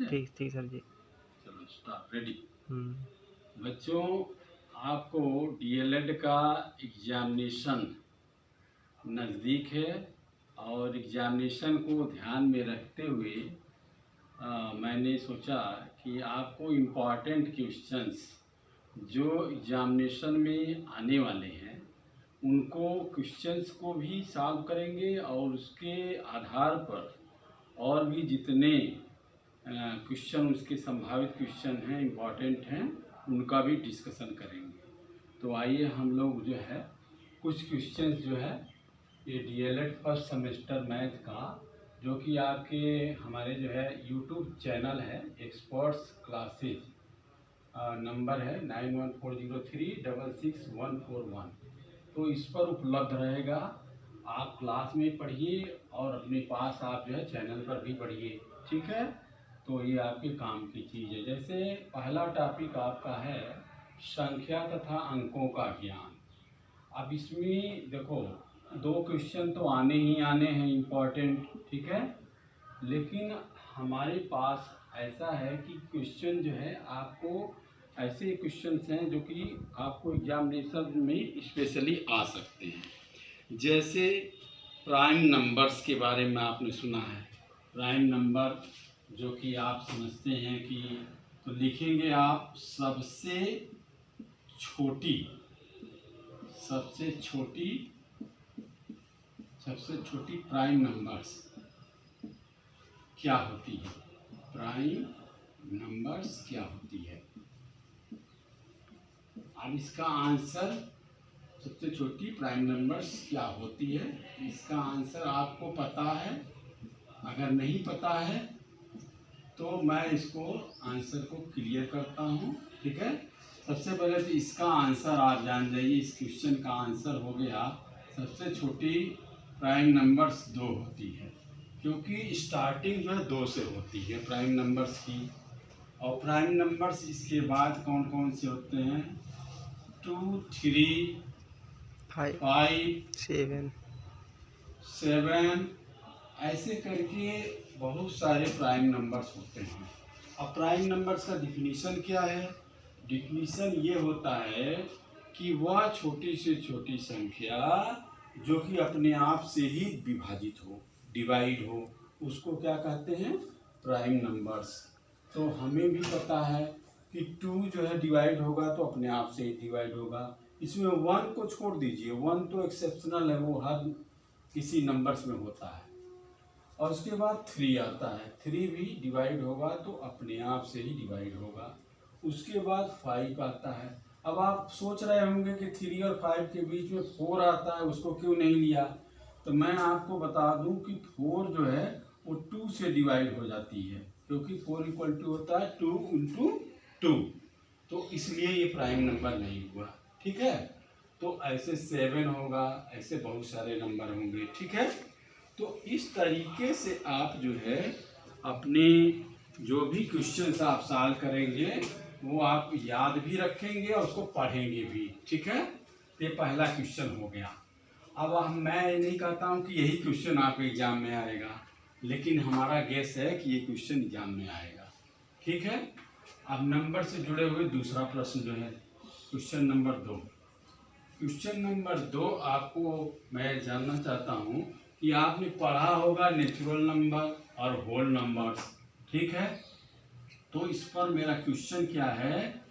है? ठीक ठीक सर जी। चलो स्टार्ट, रेडी। बच्चों, आपको डीएलएड का एग्जामिनेशन नज़दीक है और एग्जामिनेशन को ध्यान में रखते हुए मैंने सोचा कि आपको इम्पॉर्टेंट क्वेश्चंस जो एग्जामिनेशन में आने वाले हैं उनको क्वेश्चंस को भी सॉल्व करेंगे और उसके आधार पर और भी जितने क्वेश्चन उसके संभावित क्वेश्चन हैं इम्पॉर्टेंट हैं उनका भी डिस्कशन करेंगे। तो आइए हम लोग जो है कुछ क्वेश्चंस जो है ये डीएलएड फर्स्ट सेमेस्टर मैथ का जो कि आपके हमारे जो है यूट्यूब चैनल है एक्सपर्ट्स क्लासेज, नंबर है 9140366141, तो इस पर उपलब्ध रहेगा। आप क्लास में पढ़िए और अपने पास आप जो है चैनल पर भी पढ़िए, ठीक है। तो ये आपके काम की चीज़ है। जैसे पहला टॉपिक आपका है संख्या तथा अंकों का ज्ञान। अब इसमें देखो दो क्वेश्चन तो आने ही आने हैं इम्पॉर्टेंट, ठीक है, लेकिन हमारे पास ऐसा है कि क्वेश्चन जो है आपको ऐसे क्वेश्चंस हैं जो कि आपको एग्जामिनेशन में स्पेशली आ सकते हैं। जैसे प्राइम नंबर्स के बारे में आपने सुना है, प्राइम नंबर जो कि आप समझते हैं कि तो लिखेंगे आप सबसे छोटी प्राइम नंबर्स क्या होती है, प्राइम नंबर्स क्या होती है। अब इसका आंसर सबसे छोटी प्राइम नंबर्स क्या होती है, इसका आंसर आपको पता है। अगर नहीं पता है तो मैं इसको आंसर को क्लियर करता हूँ, ठीक है। सबसे पहले तो इसका आंसर आप जान जाइए। इस क्वेश्चन का आंसर हो गया सबसे छोटी प्राइम नंबर्स 2 होती है, क्योंकि स्टार्टिंग जो है 2 से होती है प्राइम नंबर्स की। और प्राइम नंबर्स इसके बाद कौन कौन से होते हैं, 2, 3, 5, 7, ऐसे करके बहुत सारे प्राइम नंबर्स होते हैं। अब प्राइम नंबर्स का डिफिनीशन क्या है, डिफिनीशन ये होता है कि वह छोटी से छोटी संख्या जो कि अपने आप से ही विभाजित हो, डिवाइड हो, उसको क्या कहते हैं, प्राइम नंबर्स। तो हमें भी पता है कि 2 जो है डिवाइड होगा तो अपने आप से ही डिवाइड होगा। इसमें 1 को छोड़ दीजिए, 1 तो एक्सेप्शनल है, वो हर किसी नंबर्स में होता है। और उसके बाद 3 आता है, 3 भी डिवाइड होगा तो अपने आप से ही डिवाइड होगा। उसके बाद 5 आता है। अब आप सोच रहे होंगे कि 3 और 5 के बीच में 4 आता है, उसको क्यों नहीं लिया। तो मैं आपको बता दूं कि 4 जो है वो 2 से डिवाइड हो जाती है, क्योंकि 4 इक्वल टू होता है 2 इंटू 2, तो इसलिए ये प्राइम नंबर नहीं हुआ, ठीक है। तो ऐसे 7 होगा, ऐसे बहुत सारे नंबर होंगे, ठीक है। तो इस तरीके से आप जो है अपने जो भी क्वेश्चंस आप सॉल्व करेंगे वो आप याद भी रखेंगे और उसको पढ़ेंगे भी, ठीक है। तो ये पहला क्वेश्चन हो गया। अब मैं नहीं कहता हूँ कि यही क्वेश्चन आपके एग्जाम में आएगा, लेकिन हमारा गेस है कि ये क्वेश्चन एग्जाम में आएगा, ठीक है। अब नंबर से जुड़े हुए दूसरा प्रश्न जो है क्वेश्चन नंबर 2। क्वेश्चन नंबर 2 आपको मैं जानना चाहता हूँ कि आपने पढ़ा होगा नेचुरल नंबर और होल नंबर्स, ठीक है। तो इस पर मेरा क्वेश्चन क्या है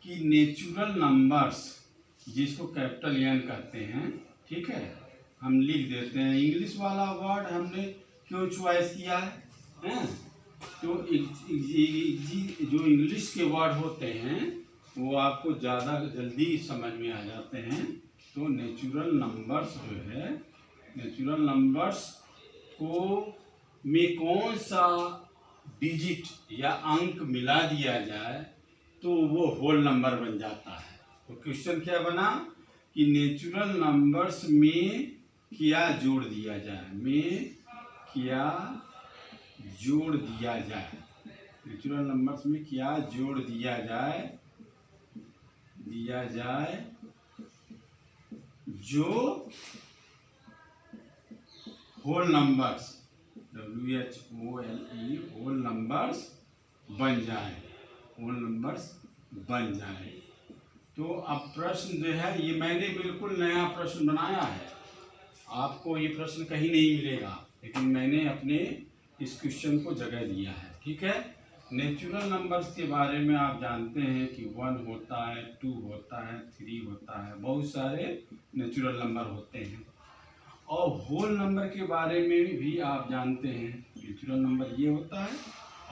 कि नेचुरल नंबर्स जिसको कैपिटल एन कहते हैं, ठीक है, हम लिख देते हैं। इंग्लिश वाला वर्ड हमने क्यों चॉइस किया है, तो जो इंग्लिश के वर्ड होते हैं वो आपको ज़्यादा जल्दी समझ में आ जाते हैं। तो नेचुरल नंबर्स जो है, नेचुरल नंबर्स को में कौन सा डिजिट या अंक मिला दिया जाए तो वो होल नंबर बन जाता है। तो क्वेश्चन क्या बना कि नेचुरल नंबर्स में क्या जोड़ दिया जाए, में क्या जोड़ दिया जाए, नेचुरल नंबर्स में क्या जोड़ दिया जाए जो whole numbers, WHOLE whole numbers बन जाए, होल नंबर्स बन जाए। तो अब प्रश्न जो है ये मैंने बिल्कुल नया प्रश्न बनाया है, आपको ये प्रश्न कहीं नहीं मिलेगा, लेकिन मैंने अपने इस क्वेश्चन को जगह दिया है। ठीक है, नेचुरल नंबर्स के बारे में आप जानते हैं कि 1 होता है, 2 होता है, 3 होता है, बहुत सारे नेचुरल नंबर होते हैं। और होल नंबर के बारे में भी आप जानते हैं, नेचुरल नंबर ये होता है,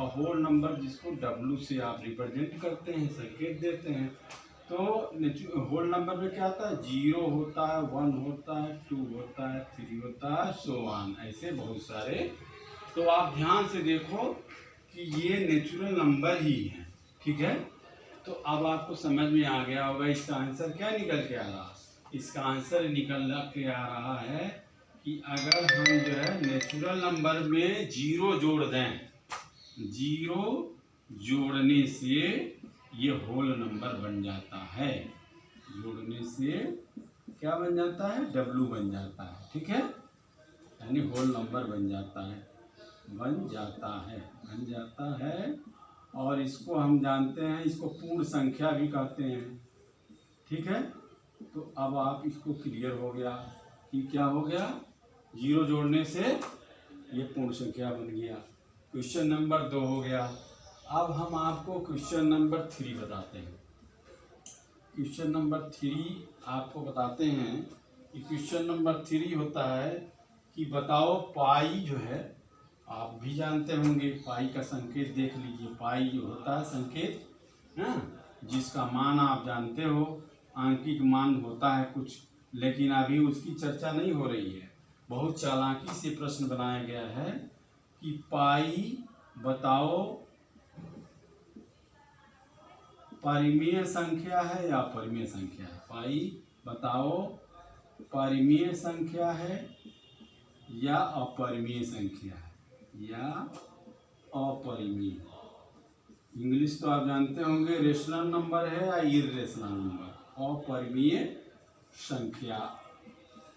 और होल नंबर जिसको W से आप रिप्रेजेंट करते हैं, संकेत देते हैं। तो होल नंबर में क्या होता है, 0 होता है, 1 होता है, 2 होता है, 3 होता है, सो ऑन, ऐसे बहुत सारे। तो आप ध्यान से देखो कि ये नेचुरल नंबर ही है। ठीक है, तो अब आपको समझ में आ गया होगा इसका आंसर क्या निकल के आ रहा है। इसका आंसर निकल के आ रहा है कि अगर हम जो है नेचुरल नंबर में 0 जोड़ दें, 0 जोड़ने से ये होल नंबर बन जाता है, जोड़ने से क्या बन जाता है, W बन जाता है। ठीक है, यानी होल नंबर बन जाता है, बन जाता है। और इसको हम जानते हैं, इसको पूर्ण संख्या भी कहते हैं। ठीक है, तो अब आप इसको क्लियर हो गया कि क्या हो गया, 0 जोड़ने से ये पूर्ण संख्या बन गया। क्वेश्चन नंबर 2 हो गया। अब हम आपको क्वेश्चन नंबर 3 बताते हैं। क्वेश्चन नंबर 3 आपको बताते हैं कि क्वेश्चन नंबर 3 होता है कि बताओ पाई जो है, आप भी जानते होंगे पाई का संकेत देख लीजिए। पाई जो होता है संकेत, हाँ, जिसका मान आप जानते हो, आंकिक मान होता है कुछ, लेकिन अभी उसकी चर्चा नहीं हो रही है। बहुत चालाकी से प्रश्न बनाया गया है कि पाई बताओ परिमेय संख्या है या अपरिमेय संख्या है। पाई बताओ परिमेय संख्या है या अपरिमेय संख्या है, या अपरिमेय। इंग्लिश तो आप जानते होंगे, रेशनल नंबर है या इर्रेशनल नंबर, अपरिमेय संख्या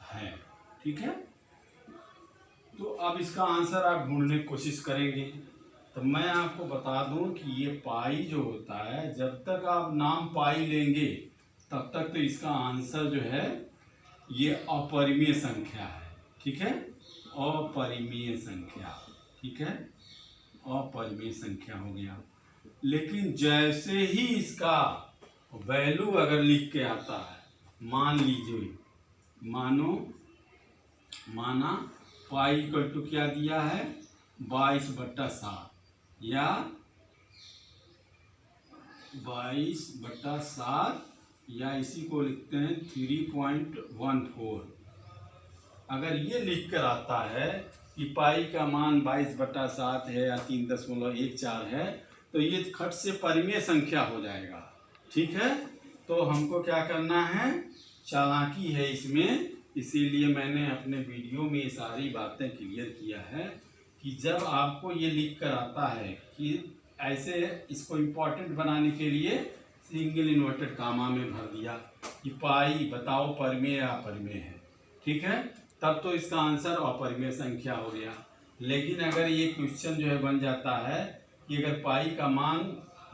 है। ठीक है, तो अब इसका आंसर आप ढूंढने की कोशिश करेंगे। तो मैं आपको बता दूं कि ये पाई जो होता है, जब तक आप नाम पाई लेंगे तब तक तो इसका आंसर जो है ये अपरिमेय संख्या है। ठीक है, अपरिमेय संख्या। ठीक है, अपरिमेय संख्या हो गया। लेकिन जैसे ही इसका वैल्यू अगर लिख के आता है, मान लीजिए, माना पाई इक्वल टू क्या दिया है, 22/7, या 22/7, या इसी को लिखते हैं 3.14। अगर ये लिख कर आता है कि पाई का मान 22/7 है या 3.14 है, तो ये खट से परिमेय संख्या हो जाएगा। ठीक है, तो हमको क्या करना है, चालाकी है इसमें, इसीलिए मैंने अपने वीडियो में ये सारी बातें क्लियर किया है कि जब आपको ये लिख कर आता है कि ऐसे, इसको इम्पोर्टेंट बनाने के लिए सिंगल इन्वर्टेड कामा में भर दिया कि पाई बताओ परिमेय या अपरिमेय है। ठीक है, तब तो इसका आंसर अपरिमेय संख्या हो गया। लेकिन अगर ये क्वेश्चन जो है बन जाता है कि अगर पाई का मान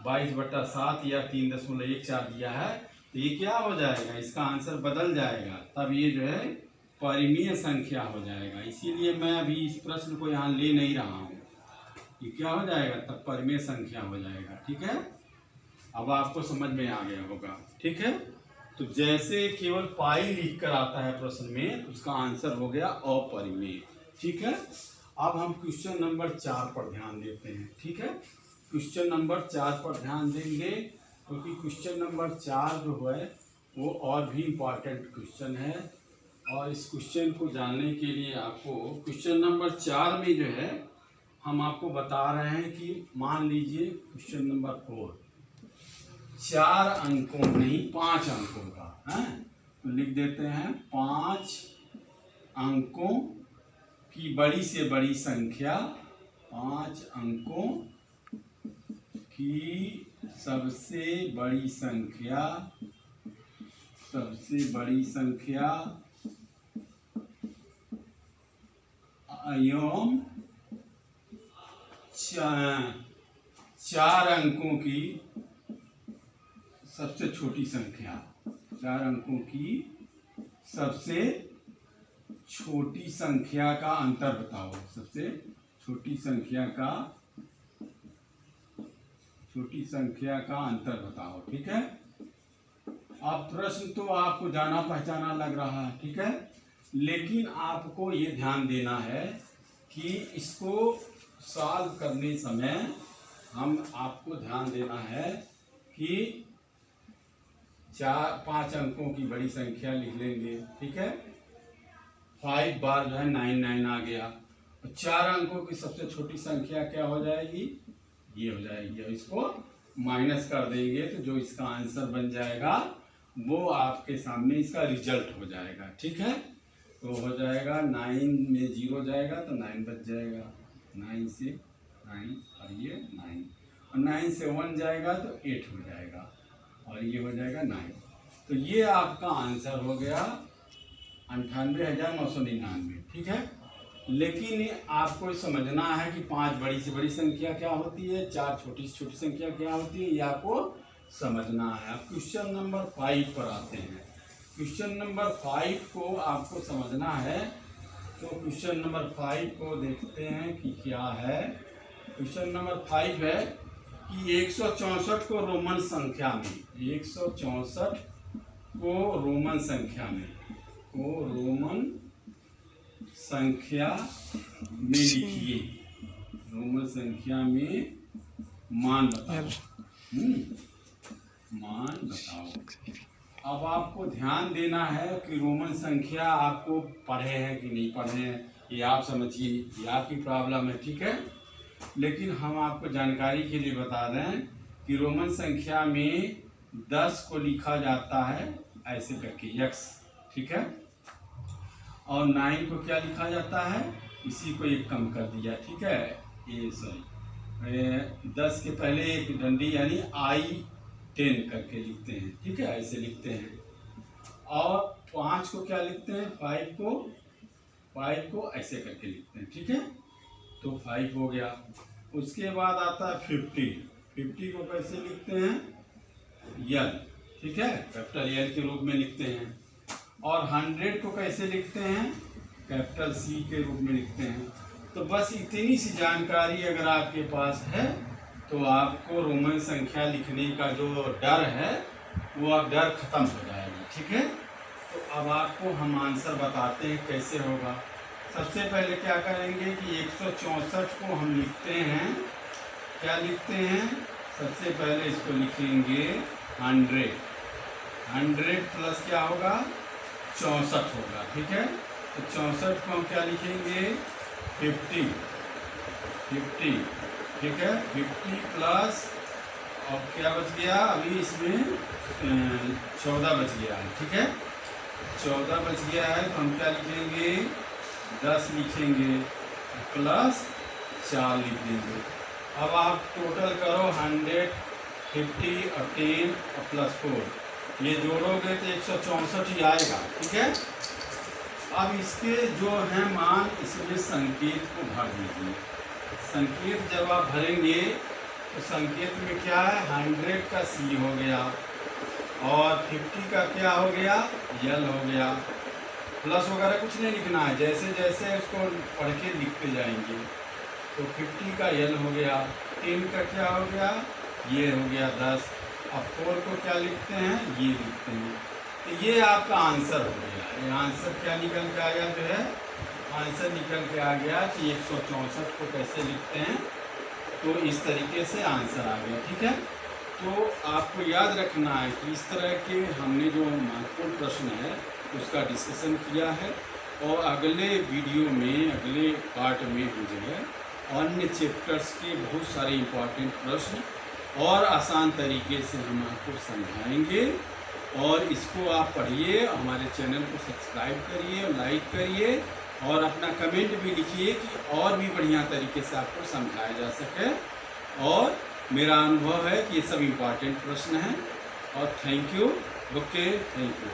22/7 या 3.14 दिया है, तो ये क्या हो जाएगा, इसका आंसर बदल जाएगा, तब ये जो है परिमेय संख्या हो जाएगा। इसीलिए मैं अभी इस प्रश्न को यहाँ ले नहीं रहा हूँ, ये क्या हो जाएगा, तब परिमेय संख्या हो जाएगा। ठीक है, अब आपको समझ में आ गया होगा। ठीक है, तो जैसे केवल पाई लिख कर आता है प्रश्न में, उसका आंसर हो गया अपरिमेय। ठीक है, अब हम क्वेश्चन नंबर 4 पर ध्यान देते हैं। ठीक है, क्वेश्चन नंबर 4 पर ध्यान देंगे क्योंकि क्वेश्चन नंबर 4 जो है वो और भी इम्पॉर्टेंट क्वेश्चन है, और इस क्वेश्चन को जानने के लिए आपको क्वेश्चन नंबर 4 में जो है हम आपको बता रहे हैं कि मान लीजिए क्वेश्चन नंबर 4 4 अंकों नहीं 5 अंकों का है, तो लिख देते हैं 5 अंकों की बड़ी से बड़ी संख्या, 5 अंकों की सबसे बड़ी संख्या एवं 4 अंकों की सबसे छोटी संख्या, 4 अंकों की सबसे छोटी संख्या का अंतर बताओ। सबसे छोटी संख्या का अंतर बताओ। ठीक है, अब प्रश्न तो आपको जाना पहचाना लग रहा है। ठीक है, लेकिन आपको ये ध्यान देना है कि इसको सॉल्व करने समय आपको ध्यान देना है कि 5 अंकों की बड़ी संख्या लिख लेंगे। ठीक है, 5 बार जो है 99 आ गया। 4 अंकों की सबसे छोटी संख्या क्या हो जाएगी, ये हो जाएगी। इसको माइनस कर देंगे तो जो इसका आंसर बन जाएगा वो आपके सामने इसका रिजल्ट हो जाएगा। ठीक है, तो हो जाएगा 9 में 0 जाएगा तो 9 बच जाएगा, 9 से 9 और ये 9, और 9 से 1 जाएगा तो 8 हो जाएगा और ये हो जाएगा 9। तो ये आपका आंसर हो गया 98,999। ठीक है, लेकिन आपको समझना है कि 5 बड़ी से बड़ी संख्या क्या होती है, 4 छोटी से छोटी संख्या क्या होती है, ये आपको समझना है। अब क्वेश्चन नंबर 5 पर आते हैं। क्वेश्चन नंबर 5 को आपको समझना है, तो क्वेश्चन नंबर 5 को देखते हैं कि क्या है। क्वेश्चन नंबर 5 है कि 164 को रोमन संख्या में, 164 को रोमन संख्या में लिखिए। रोमन संख्या में मान बताओ। मान बताओ। अब आपको ध्यान देना है कि रोमन संख्या आपको पढ़े हैं कि नहीं पढ़े हैं, ये आप समझिए, ये आपकी प्रॉब्लम है। ठीक है, लेकिन हम आपको जानकारी के लिए बता दें कि रोमन संख्या में 10 को लिखा जाता है ऐसे करके x। ठीक है, और 9 को क्या लिखा जाता है, इसी को एक कम कर दिया। ठीक है, ये सॉरी 10 के पहले एक डंडी यानी I10 करके लिखते हैं। ठीक है, ऐसे लिखते हैं। और 5 को क्या लिखते हैं, 5 को ऐसे करके लिखते हैं। ठीक है, तो 5 हो गया। उसके बाद आता है 50 को कैसे लिखते हैं, यल। ठीक है, कैपिटल यल के रूप में लिखते हैं। और 100 को कैसे लिखते हैं, कैपिटल C के रूप में लिखते हैं। तो बस इतनी सी जानकारी अगर आपके पास है तो आपको रोमन संख्या लिखने का जो डर है वो अब डर खत्म हो जाएगा। ठीक है, तो अब आपको हम आंसर बताते हैं कैसे होगा। सबसे पहले क्या करेंगे कि 164 को हम लिखते हैं, क्या लिखते हैं, सबसे पहले इसको लिखेंगे 100 प्लस क्या होगा, 64 होगा। ठीक है, तो 64 को हम क्या लिखेंगे, 50। ठीक है, 50 प्लस और क्या बच गया, अभी इसमें 14 बच गया है। ठीक है, 14 बच गया है तो हम क्या लिखेंगे, 10 लिखेंगे प्लस 4 लिख देंगे। अब आप टोटल करो 100, 50 और 10 और प्लस 4, ये जोड़ोगे तो 164 ही आएगा। ठीक है, अब इसके जो है मान, इसमें संकेत को भर दीजिए। संकेत जब आप भरेंगे तो संकेत में क्या है, 100 का C हो गया और 50 का क्या हो गया, L हो गया। प्लस वगैरह कुछ नहीं लिखना है, जैसे जैसे उसको पढ़ के लिखते जाएंगे। तो 50 का L हो गया, 10 का क्या हो गया, ये हो गया 10। अब 4 को क्या लिखते हैं, ये लिखते हैं। तो ये आपका आंसर हो गया। ये आंसर क्या निकल के आ गया, जो है आंसर निकल के आ गया कि 164 को कैसे लिखते हैं। तो इस तरीके से आंसर आ गया। ठीक है, तो आपको याद रखना है कि इस तरह के हमने जो महत्वपूर्ण प्रश्न है उसका डिस्कशन किया है, और अगले वीडियो में, अगले पार्ट में हम जो है अन्य चैप्टर्स के बहुत सारे इम्पोर्टेंट प्रश्न और आसान तरीके से हम आपको समझाएंगे। और इसको आप पढ़िए, हमारे चैनल को सब्सक्राइब करिए, लाइक करिए और अपना कमेंट भी लिखिए कि और भी बढ़िया तरीके से आपको समझाया जा सके। और मेरा अनुभव है कि ये सब इम्पोर्टेंट प्रश्न हैं। और thank you. Okay, thank you.